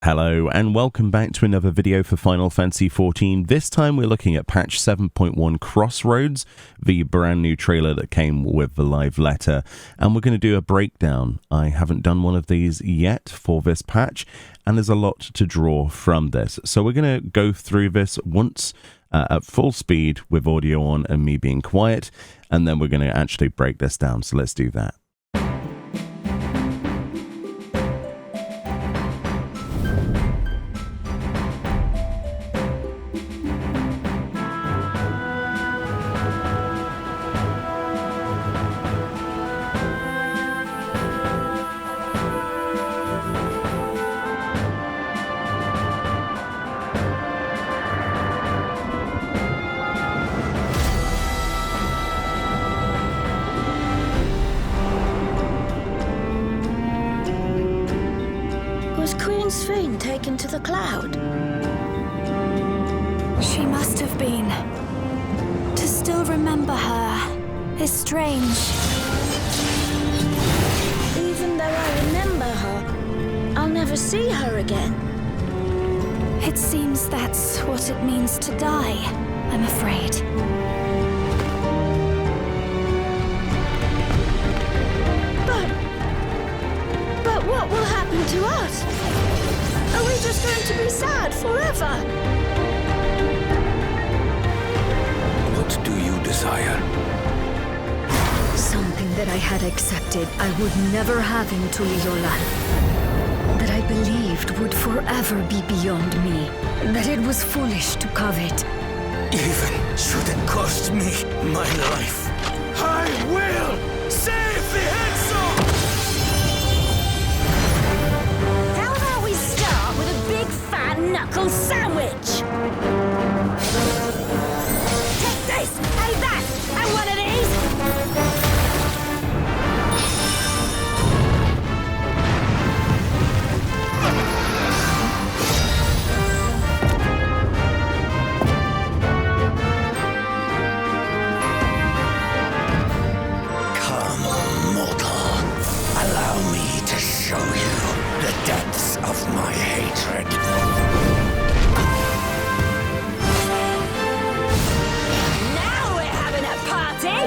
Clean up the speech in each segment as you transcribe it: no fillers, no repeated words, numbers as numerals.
Hello and welcome back to another video for Final Fantasy XIV. This time we're looking at patch 7.1 Crossroads, the brand new trailer that came with the live letter, and we're going to do a breakdown. I haven't done one of these yet for this patch, and there's a lot to draw from this. So we're going to go through this once at full speed with audio on and me being quiet, and then we're going to actually break this down. So let's do that. Was Queen Sphene taken to the cloud? She must have been. To still remember her is strange. Even though I remember her, I'll never see her again. It seems that's what it means to die, I'm afraid. But what will happen to us? Are we just going to be sad forever? What do you desire? Something that I had accepted I would never have in Tuliyola. That I believed would forever be beyond me. That it was foolish to covet. Even should it cost me my life, I will save the Henso! How about we start with a big fat knuckle sandwich? Take this, and that, and one of these! Come, mortal. Allow me to show you the depths of my hatred. Now we're having a party!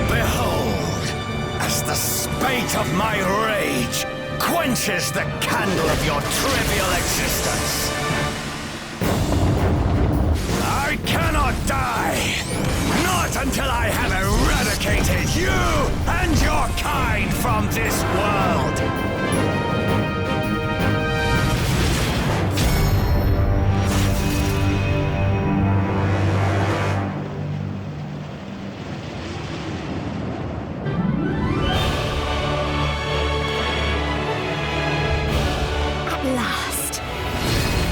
Behold, as the spate of my rage quenches the candle of your trivial existence. I cannot die! Not until I have eradicated you and your kind from this world! At last.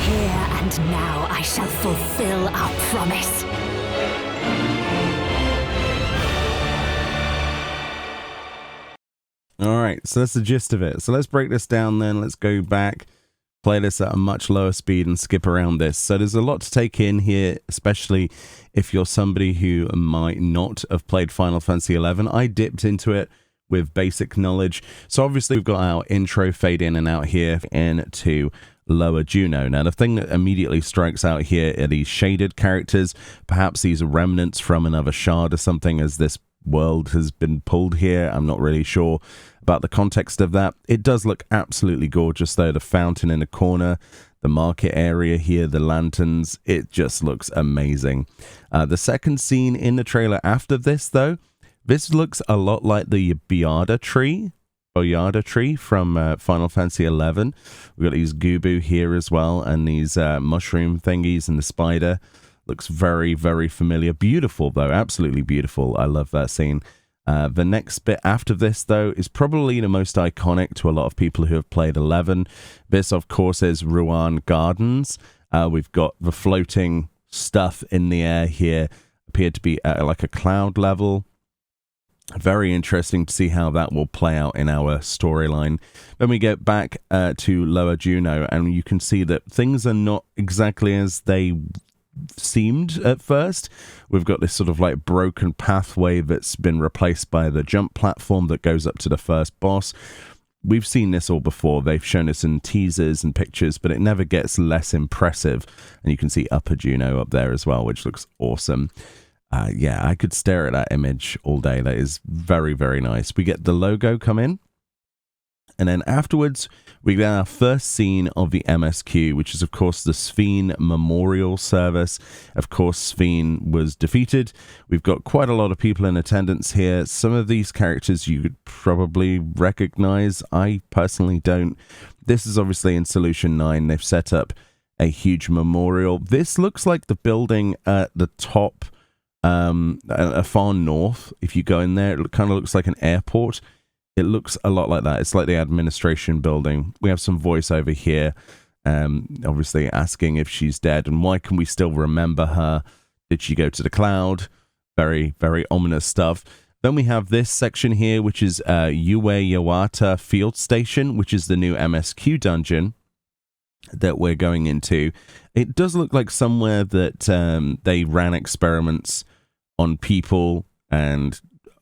Here and now I shall fulfill our promise. Alright, so that's the gist of it. So let's break this down then. Let's go back, play this at a much lower speed and skip around this. So there's a lot to take in here, especially if you're somebody who might not have played Final Fantasy XI. I dipped into it with basic knowledge. So obviously we've got our intro fade in and out here into Lower Juno. Now the thing that immediately strikes out here are these shaded characters. Perhaps these are remnants from another shard or something, as this world has been pulled here. I'm not really sure about the context of that. It does look absolutely gorgeous though. The fountain in the corner, the market area here, the lanterns, it just looks amazing. The second scene in the trailer after this though, this looks a lot like the Boyada tree from Final Fantasy XI. We've got these Gubu here as well, and these mushroom thingies and the spider. Looks very, very familiar. Beautiful, though. Absolutely beautiful. I love that scene. The next bit after this, though, is probably the most iconic to a lot of people who have played 11. This, of course, is Ruan Gardens. We've got the floating stuff in the air here. Appeared to be at like a cloud level. Very interesting to see how that will play out in our storyline. Then we get back to Lower Juno, and you can see that things are not exactly as they seemed at first. We've got this sort of like broken pathway that's been replaced by the jump platform that goes up to the first boss. We've seen this all before. They've shown us in teasers and pictures, but it never gets less impressive. And you can see Upper Juno up there as well, which looks awesome. Yeah, I could stare at that image all day. That is very, very nice. We get the logo come in. And then afterwards, we get our first scene of the MSQ, which is, of course, the Sphene Memorial Service. Of course, Sphene was defeated. We've got quite a lot of people in attendance here. Some of these characters you could probably recognize. I personally don't. This is obviously in Solution 9. They've set up a huge memorial. This looks like the building at the top, far north. If you go in there, it kind of looks like an airport. It looks a lot like that. It's like the administration building. We have some voiceover here, obviously asking if she's dead and why can we still remember her? Did she go to the cloud? Very, very ominous stuff. Then we have this section here, which is Yue Yawata Field Station, which is the new MSQ dungeon that we're going into. It does look like somewhere that they ran experiments on people, and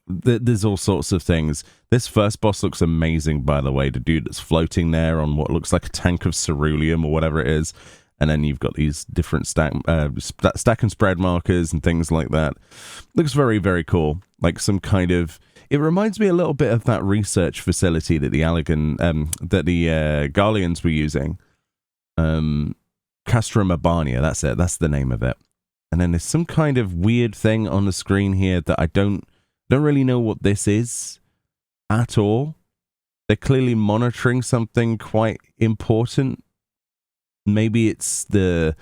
there's all sorts of things. This first boss looks amazing, by the way. The dude that's floating there on what looks like a tank of ceruleum or whatever it is. And then you've got these different stack and spread markers and things like that. Looks very, very cool. Like some kind of... It reminds me a little bit of that research facility that the Garleans were using. Castra Mabania, that's it. That's the name of it. And then there's some kind of weird thing on the screen here that I don't really know what this is at all. They're clearly monitoring something quite important. Maybe it's the,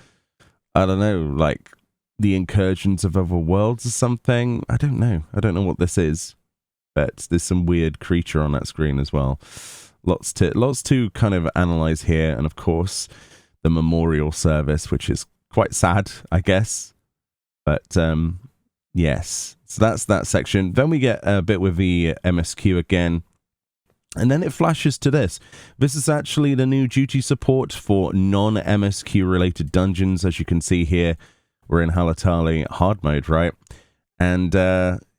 I don't know, like the incursions of other worlds or something. I don't know what this is, but there's some weird creature on that screen as well. Lots to kind of analyze here. And of course the memorial service, which is quite sad, I guess. But yes, so that's that section. Then we get a bit with the MSQ again. And then it flashes to this. This is actually the new duty support for non-MSQ related dungeons. As you can see here, we're in Halatali hard mode, right? And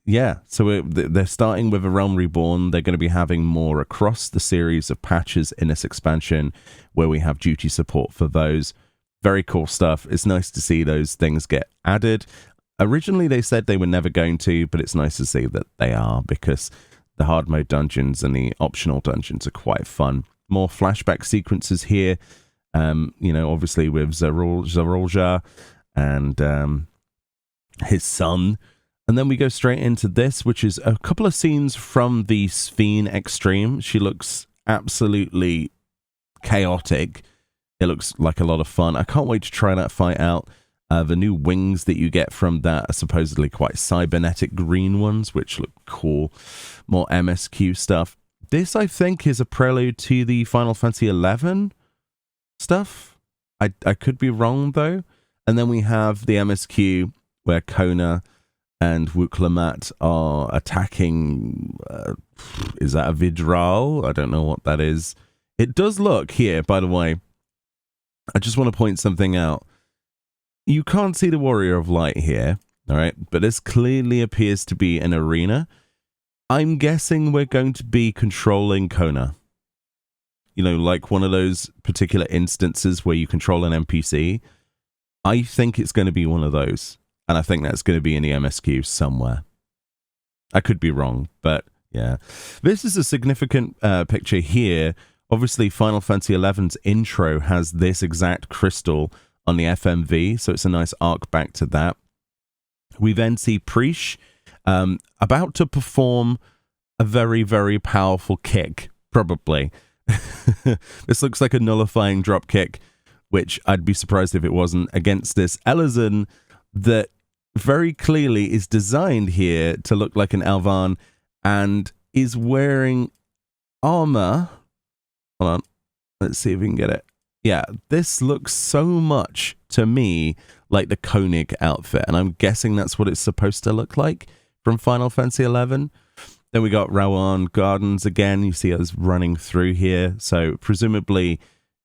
yeah, so they're starting with a Realm Reborn. They're going to be having more across the series of patches in this expansion where we have duty support for those. Very cool stuff. It's nice to see those things get added. Originally, they said they were never going to, but it's nice to see that they are, because the hard mode dungeons and the optional dungeons are quite fun. More flashback sequences here, obviously with Zarolja and his son. And then we go straight into this, which is a couple of scenes from the Sphene Extreme. She looks absolutely chaotic. It looks like a lot of fun. I can't wait to try that fight out. The new wings that you get from that are supposedly quite cybernetic green ones, which look cool. More MSQ stuff. This, I think, is a prelude to the Final Fantasy XI stuff. I could be wrong, though. And then we have the MSQ, where Kona and Wuklamat are attacking... is that a Vidral? I don't know what that is. It does look here, by the way. I just want to point something out. You can't see the Warrior of Light here, all right? But this clearly appears to be an arena. I'm guessing we're going to be controlling Kona. You know, like one of those particular instances where you control an NPC. I think it's going to be one of those. And I think that's going to be in the MSQ somewhere. I could be wrong, but yeah. This is a significant picture here. Obviously, Final Fantasy XI's intro has this exact crystal on the FMV, so it's a nice arc back to that. We then see Preesh about to perform a very, very powerful kick, probably. This looks like a nullifying drop kick, which I'd be surprised if it wasn't, against this Elizon that very clearly is designed here to look like an Alvan and is wearing armor. Hold on, let's see if we can get it. Yeah, this looks so much to me like the Koenig outfit, and I'm guessing that's what it's supposed to look like from Final Fantasy XI. Then we got Rowan Gardens again. You see us running through here, so presumably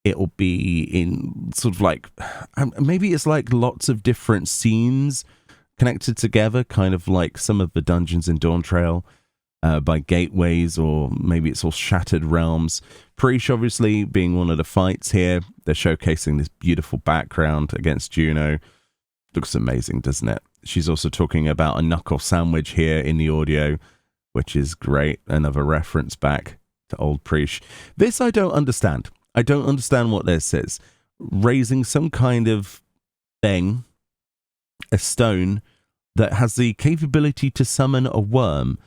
It'll be in sort of like, maybe it's like lots of different scenes connected together, kind of like some of the dungeons in Dawntrail by gateways, or maybe it's all shattered realms. Preach obviously being one of the fights here. They're showcasing this beautiful background against Juno. Looks amazing, doesn't it? She's also talking about a knuckle sandwich here in the audio, which is great. Another reference back to old Preach. This I don't understand. I don't understand what this is. Raising some kind of thing, a stone, that has the capability to summon a worm.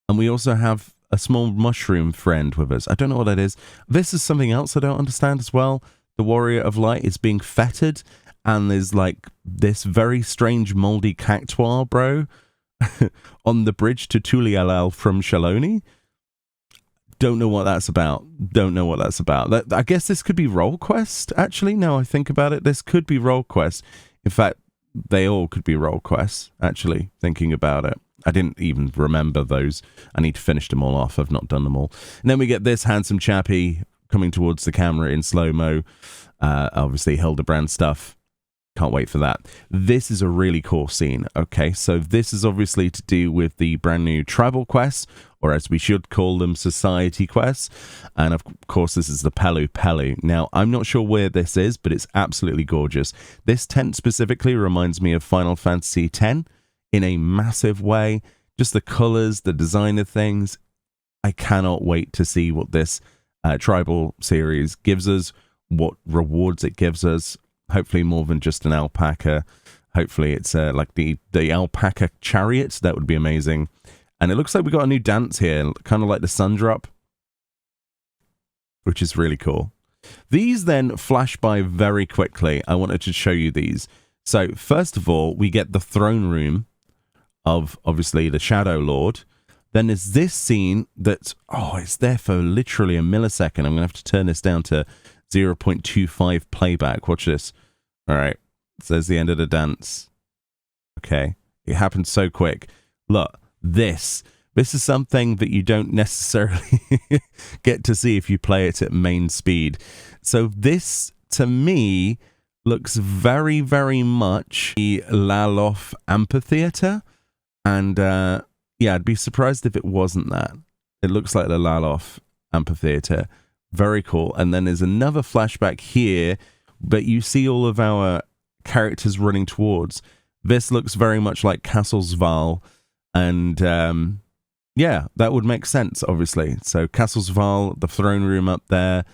And we also have a small mushroom friend with us. I don't know what that is. This is something else I don't understand as well. The Warrior of Light is being fettered, and there's like this very strange moldy cactuar, bro, on the bridge to Tulialal from Shaloni. Don't know what that's about. Don't know what that's about. I guess this could be Roll Quest, actually, now I think about it. This could be Roll Quest. In fact, they all could be Roll Quests, actually, thinking about it. I didn't even remember those. I need to finish them all off. I've not done them all. And then we get this handsome chappie coming towards the camera in slow-mo. Obviously, Hildebrand stuff. Can't wait for that. This is a really cool scene. Okay, so this is obviously to do with the brand new tribal quests, or as we should call them, society quests. And of course, this is the Pelu Pelu. Now, I'm not sure where this is, but it's absolutely gorgeous. This tent specifically reminds me of Final Fantasy X in a massive way. Just the colors, the design of things. I cannot wait to see what this tribal series gives us, what rewards it gives us. Hopefully more than just an alpaca. Hopefully it's like the alpaca chariot. That would be amazing. And it looks like we got a new dance here, kind of like the sun drop, which is really cool. These then flash by very quickly. I wanted to show you these. So first of all, we get the throne room of obviously the Shadow Lord. Then there's this scene that, it's there for literally a millisecond. I'm going to have to turn this down to 0.25 playback. Watch this. All right. It says the end of the dance. Okay. It happened so quick. Look, this is something that you don't necessarily get to see if you play it at main speed. So this, to me, looks very, very much the Lalof Amphitheater. And I'd be surprised if it wasn't that. It looks like the Lalof Amphitheater. Very cool. And then there's another flashback here, but you see all of our characters running towards. This looks very much like Castle Zval. And that would make sense, obviously. So Castle Zval, the throne room up there,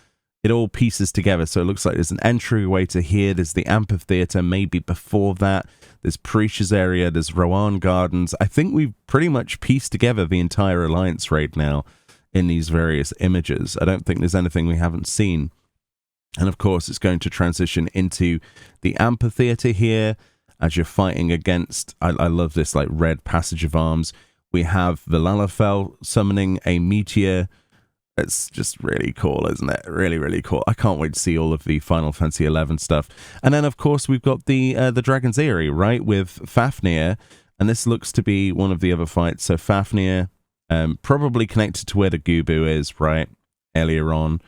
it all pieces together. So it looks like there's an entryway to here. There's the amphitheater, maybe before that. There's Preach's area. There's Rowan Gardens. I think we've pretty much pieced together the entire Alliance raid now in these various images. I don't think there's anything we haven't seen. And of course, it's going to transition into the amphitheater here as you're fighting against, I love this like red passage of arms. We have the Lalafell summoning a meteor. It's just really cool, isn't it? Really, really cool. I can't wait to see all of the Final Fantasy XI stuff. And then, of course, we've got the Dragon's Eyrie, right, with Fafnir. And this looks to be one of the other fights. So Fafnir, probably connected to where the Gubu is, right, earlier on.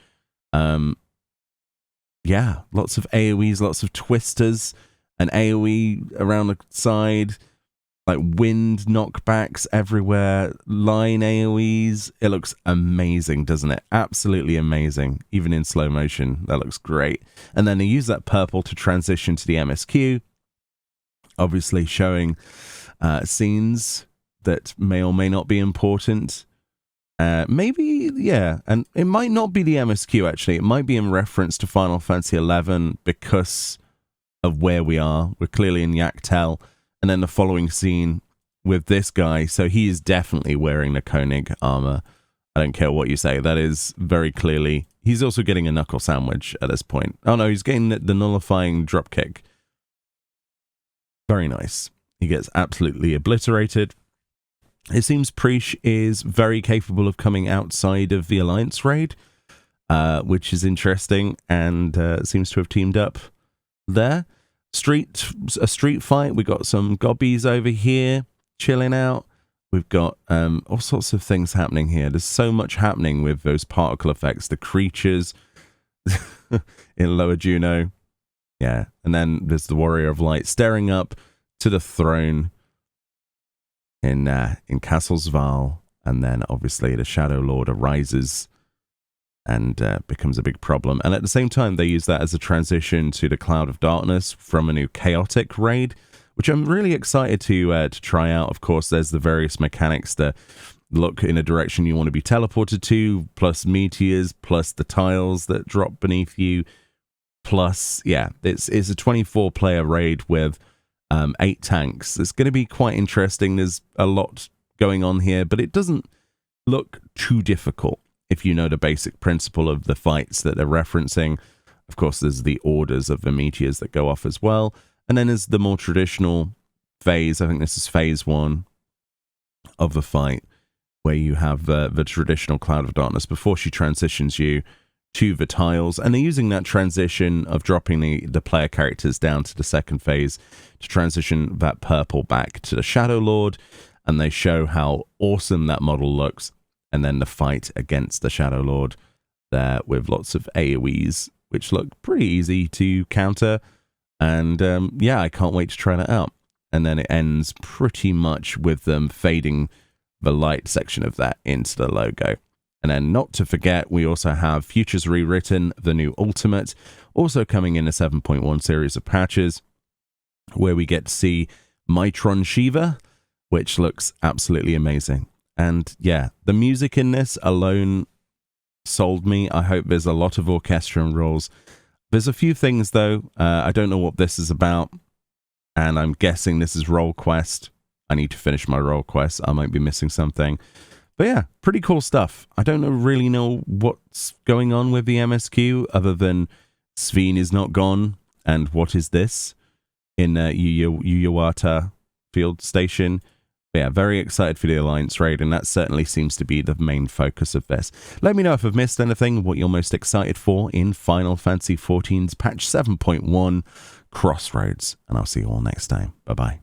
Lots of AoEs, lots of twisters, an AoE around the side, like wind knockbacks everywhere, line AoEs. It looks amazing, doesn't it? Absolutely amazing. Even in slow motion, that looks great. And then they use that purple to transition to the MSQ, obviously showing scenes that may or may not be important. And it might not be the MSQ, actually. It might be in reference to Final Fantasy XI because of where we are. We're clearly in Yaktel. And then the following scene with this guy. So he is definitely wearing the Koenig armor. I don't care what you say. That is very clearly. He's also getting a knuckle sandwich at this point. Oh no, he's getting the nullifying dropkick. Very nice. He gets absolutely obliterated. It seems Preach is very capable of coming outside of the Alliance raid, which is interesting, and seems to have teamed up there. A street fight. We got some gobbies over here chilling out. We've got all sorts of things happening here. There's so much happening with those particle effects, the creatures. in Lower Juno. Yeah, and then there's the Warrior of Light staring up to the throne in Castle's Val, and then obviously the Shadow Lord arises and becomes a big problem. And at the same time, they use that as a transition to the Cloud of Darkness from a new Chaotic raid, which I'm really excited to try out. Of course, there's the various mechanics that look in a direction you want to be teleported to, plus meteors, plus the tiles that drop beneath you. Plus, yeah, it's a 24-player raid with 8 tanks. It's going to be quite interesting. There's a lot going on here, but it doesn't look too difficult if you know the basic principle of the fights that they're referencing. Of course, there's the orders of the meteors that go off as well. And then there's the more traditional phase. I think this is phase 1 of the fight, where you have the traditional Cloud of Darkness before she transitions you to the tiles, and they're using that transition of dropping the player characters down to the second phase to transition that purple back to the Shadow Lord, and they show how awesome that model looks, and then the fight against the Shadow Lord there with lots of AoEs, which look pretty easy to counter, and yeah, I can't wait to try that out. And then it ends pretty much with them fading the light section of that into the logo. And then not to forget, we also have Futures Rewritten, the new Ultimate, also coming in a 7.1 series of patches, where we get to see Mitron Shiva, which looks absolutely amazing. And yeah, the music in this alone sold me. I hope there's a lot of orchestral roles. There's a few things, though. I don't know what this is about, and I'm guessing this is Roll Quest. I need to finish my Roll Quest. I might be missing something. But yeah, pretty cool stuff. I don't really know what's going on with the MSQ, other than Sveen is not gone, and what is this in Yuyawata Field Station. But yeah, very excited for the Alliance raid, and that certainly seems to be the main focus of this. Let me know if I've missed anything, what you're most excited for in Final Fantasy XIV's patch 7.1 Crossroads, and I'll see you all next time. Bye-bye.